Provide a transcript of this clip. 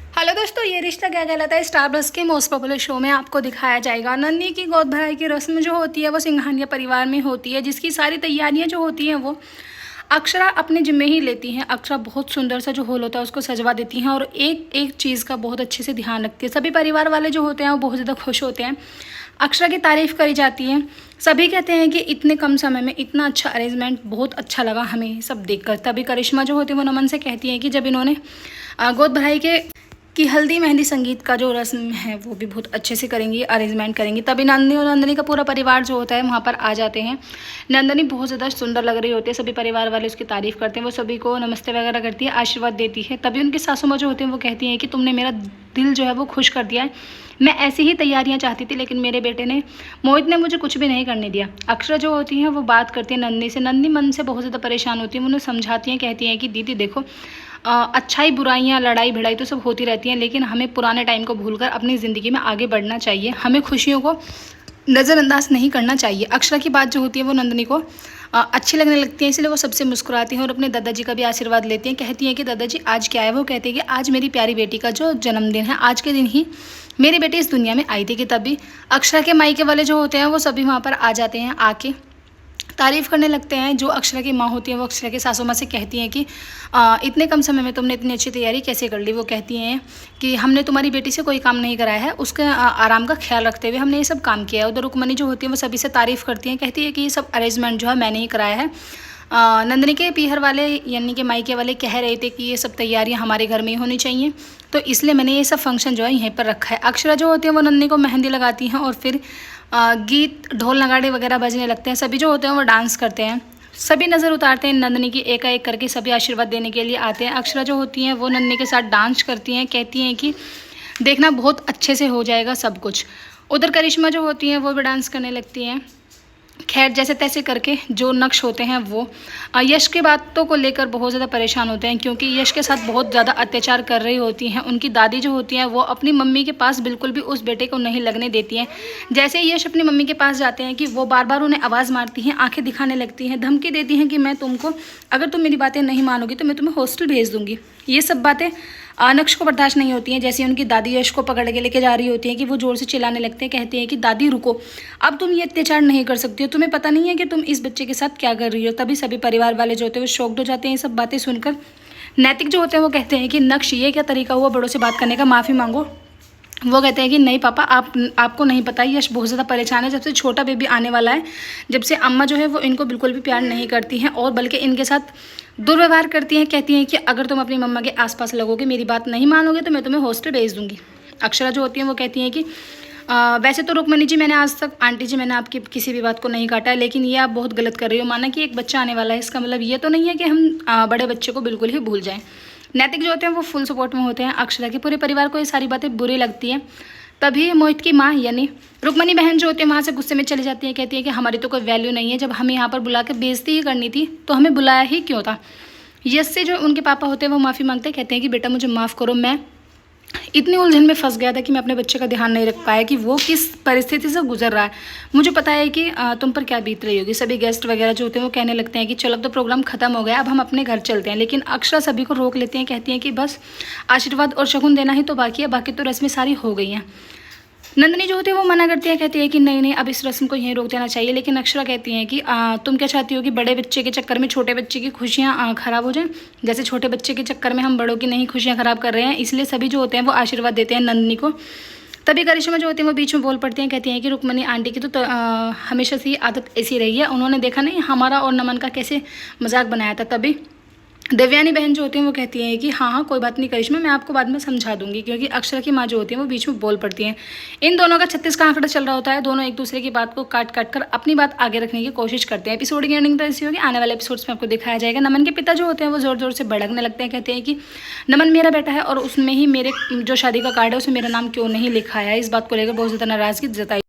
Hello दोस्तों, ये रिश्ता क्या कहलाता है स्टार प्लस के मोस्ट पॉपुलर शो में आपको दिखाया जाएगा। नंदनी की गोद भराई की रस्म जो होती है वो सिंघानिया परिवार में होती है, जिसकी सारी तैयारियां जो होती हैं वो अक्षरा अपने जिम्मे ही लेती हैं। अक्षरा बहुत सुंदर सा जो हॉल होता है उसको सजवा देती हैं और एक एक चीज़ का बहुत अच्छे से ध्यान रखती है। सभी परिवार वाले जो होते हैं वो बहुत ज़्यादा खुश होते हैं। अक्षरा की तारीफ़ करी जाती है। सभी कहते हैं कि इतने कम समय में इतना अच्छा अरेंजमेंट बहुत अच्छा लगा हमें सब देखकर। तभी करिश्मा जो होती है वो नमन से कहती है कि जब इन्होंने गोद भराई के कि हल्दी मेहंदी संगीत का जो रस्म है वो भी बहुत अच्छे से करेंगी, अरेंजमेंट करेंगी। तभी नंदनी और नंदनी का पूरा परिवार जो होता है वहाँ पर आ जाते हैं। नंदनी बहुत ज़्यादा सुंदर लग रही होती है, सभी परिवार वाले उसकी तारीफ़ करते हैं, वो सभी को नमस्ते वगैरह करती है, आशीर्वाद देती है। तभी उनकी सासू माँ जो होती हैं वो कहती हैं कि तुमने मेरा दिल जो है वो खुश कर दिया है। मैं ऐसी ही तैयारियां चाहती थी लेकिन मेरे बेटे ने मोहित ने मुझे कुछ भी नहीं करने दिया। अक्षरा जो होती हैं वो बात करती है नंदनी से। नंदनी मन से बहुत ज़्यादा परेशान होती है, उन्हें समझाती हैं, कहती हैं कि दीदी देखो, अच्छाई बुराइयाँ लड़ाई भिड़ाई तो सब होती रहती हैं, लेकिन हमें पुराने टाइम को भूलकर अपनी ज़िंदगी में आगे बढ़ना चाहिए। हमें खुशियों को नज़रअंदाज नहीं करना चाहिए। अक्षरा की बात जो होती है वो नंदनी को अच्छी लगने लगती है, इसलिए वो सबसे मुस्कुराती हैं और अपने दादाजी का भी आशीर्वाद लेती हैं। कहती हैं कि दादाजी आज क्या है। वो कहते हैं कि आज मेरी प्यारी बेटी का जो जन्मदिन है, आज के दिन ही मेरी बेटी इस दुनिया में आई थी। कि तभी अक्षरा के मायके वाले जो होते हैं वो सभी वहाँ पर आ जाते हैं, आके तारीफ़ करने लगते हैं। जो अक्षरा की माँ होती है वो अक्षरा की सासू माँ से कहती हैं कि इतने कम समय में तुमने इतनी अच्छी तैयारी कैसे कर ली। वो कहती हैं कि हमने तुम्हारी बेटी से कोई काम नहीं कराया है, उसके आराम का ख्याल रखते हुए हमने ये सब काम किया है। उधर रुक्मणी जो होती है वो सभी से तारीफ़ करती हैं, कहती है कि ये सब अरेंजमेंट जो है मैंने ही कराया है। नंदनी के पीहर वाले यानी कि मायके वाले कह रहे थे कि ये सब तैयारियां हमारे घर में ही होनी चाहिए, तो इसलिए मैंने ये सब फंक्शन जो है यहीं पर रखा है। अक्षरा जो होती है वो नंदनी को मेहंदी लगाती हैं और फिर गीत ढोल नगाड़े वगैरह बजने लगते हैं। सभी जो होते हैं वो डांस करते हैं, सभी नज़र उतारते हैं नंदनी की, एक एक करके सभी आशीर्वाद देने के लिए आते हैं। अक्षरा जो होती हैं वो नंदनी के साथ डांस करती हैं, कहती हैं कि देखना बहुत अच्छे से हो जाएगा सब कुछ। उधर करिश्मा जो होती हैं वो भी डांस करने लगती हैं। खैर जैसे तैसे करके जो नक्श होते हैं वो यश के बातों को लेकर बहुत ज़्यादा परेशान होते हैं, क्योंकि यश के साथ बहुत ज़्यादा अत्याचार कर रही होती हैं। उनकी दादी जो होती हैं वो अपनी मम्मी के पास बिल्कुल भी उस बेटे को नहीं लगने देती हैं। जैसे ही यश अपनी मम्मी के पास जाते हैं कि वो बार बार उन्हें आवाज़ मारती हैं, आंखें दिखाने लगती हैं, धमकी देती हैं कि मैं तुमको, अगर तुम मेरी बातें नहीं मानोगी तो मैं तुम्हें हॉस्टल भेज दूँगी। ये सब बातें नक्श को बर्दाश्त नहीं होती हैं। जैसे उनकी दादी यश को पकड़ के लेके जा रही होती हैं कि वो जोर से चिल्लाने लगते हैं, कहते हैं कि दादी रुको, अब तुम ये अत्याचार नहीं कर सकती हो, तुम्हें पता नहीं है कि तुम इस बच्चे के साथ क्या कर रही हो। तभी सभी परिवार वाले जो होते हैं वो शॉक्ड हो जाते हैं ये सब बातें सुनकर। नैतिक जो होते हैं वो कहते हैं कि नक्श ये क्या तरीका हुआ बड़ों से बात करने का, माफ़ी मांगो। वो कहते हैं कि नहीं पापा, आपको नहीं पता, यश बहुत ज़्यादा परेशान है। जब से छोटा बेबी आने वाला है, जब से अम्मा जो है वो इनको बिल्कुल भी प्यार नहीं करती हैं और बल्कि इनके साथ दुर्व्यवहार करती हैं। कहती हैं कि अगर तुम अपनी मम्मा के आसपास लगोगे, मेरी बात नहीं मानोगे तो मैं तुम्हें हॉस्टल भेज दूँगी। अक्षरा जो होती हैं वो कहती हैं कि वैसे तो रुक्मणी जी, मैंने आज तक, आंटी जी, मैंने आपकी किसी भी बात को नहीं काटा है, लेकिन ये आप बहुत गलत कर रही हो। माना कि एक बच्चा आने वाला है, इसका मतलब ये तो नहीं है कि हम बड़े बच्चे को बिल्कुल ही भूल जाएं। नैतिक जो होते हैं वो फुल सपोर्ट में होते हैं अक्षरा के। पूरे परिवार को ये सारी बातें बुरी लगती हैं। तभी मोहित की माँ यानी रुक्मणी बहन जो होती है वहाँ से गुस्से में चली जाती है, कहती है कि हमारी तो कोई वैल्यू नहीं है, जब हमें यहाँ पर बुला के बेइज्जती ही करनी थी तो हमें बुलाया ही क्यों था। यश से जो उनके पापा होते हैं वो माफ़ी मांगते हैं, कहते हैं कि बेटा मुझे माफ़ करो, मैं इतनी उलझन में फंस गया था कि मैं अपने बच्चे का ध्यान नहीं रख पाया कि वो किस परिस्थिति से गुजर रहा है। मुझे पता है कि तुम पर क्या बीत रही होगी। सभी गेस्ट वगैरह जो होते हैं वो कहने लगते हैं कि चलो अब तो प्रोग्राम खत्म हो गया, अब हम अपने घर चलते हैं। लेकिन अक्षरा सभी को रोक लेती हैं, कहती हैं कि बस आशीर्वाद और शगुन देना ही तो बाकी है, बाकी तो रस्में सारी हो गई हैं। नंदनी जो होती है वो मना करती है, कहती है कि नहीं नहीं, अब इस रस्म को यहीं रोक देना चाहिए। लेकिन अक्षरा कहती हैं कि तुम क्या चाहती हो कि बड़े बच्चे के चक्कर में छोटे बच्चे की खुशियाँ ख़राब हो जाएं। जैसे छोटे बच्चे के चक्कर में हम बड़ों की नहीं खुशियाँ ख़राब कर रहे हैं, इसलिए सभी जो होते हैं वो आशीर्वाद देते हैं नंदनी को। तभी करिश्मा जो होती है वो बीच में बोल पड़ती हैं, कहती हैं कि रुक्मणी आंटी की तो हमेशा से ही आदत ऐसी रही है, उन्होंने देखा नहीं हमारा और नमन का कैसे मजाक बनाया था। तभी देवयानी बहन जो होती हैं वो कहती हैं कि हाँ हाँ कोई बात नहीं करिश्मा, मैं आपको बाद में समझा दूंगी, क्योंकि अक्षरा की माँ जो होती है वो बीच में बोल पड़ती हैं। इन दोनों का 36 का आंकड़ा चल रहा होता है, दोनों एक दूसरे की बात को काट काट कर अपनी बात आगे रखने की कोशिश करते हैं। एपिसोड की एंडिंग तो ऐसी होगी, आने वाले एपिसोड्स में आपको दिखाया जाएगा। नमन के पिता जो होते हैं वो जोर जोर से भड़कने लगते हैं, कहते हैं कि नमन मेरा बेटा है और उसमें ही मेरे जो शादी का कार्ड है उसमें मेरा नाम क्यों नहीं लिखा है। इस बात को लेकर बहुत ज़्यादा नाराज़गी जताई।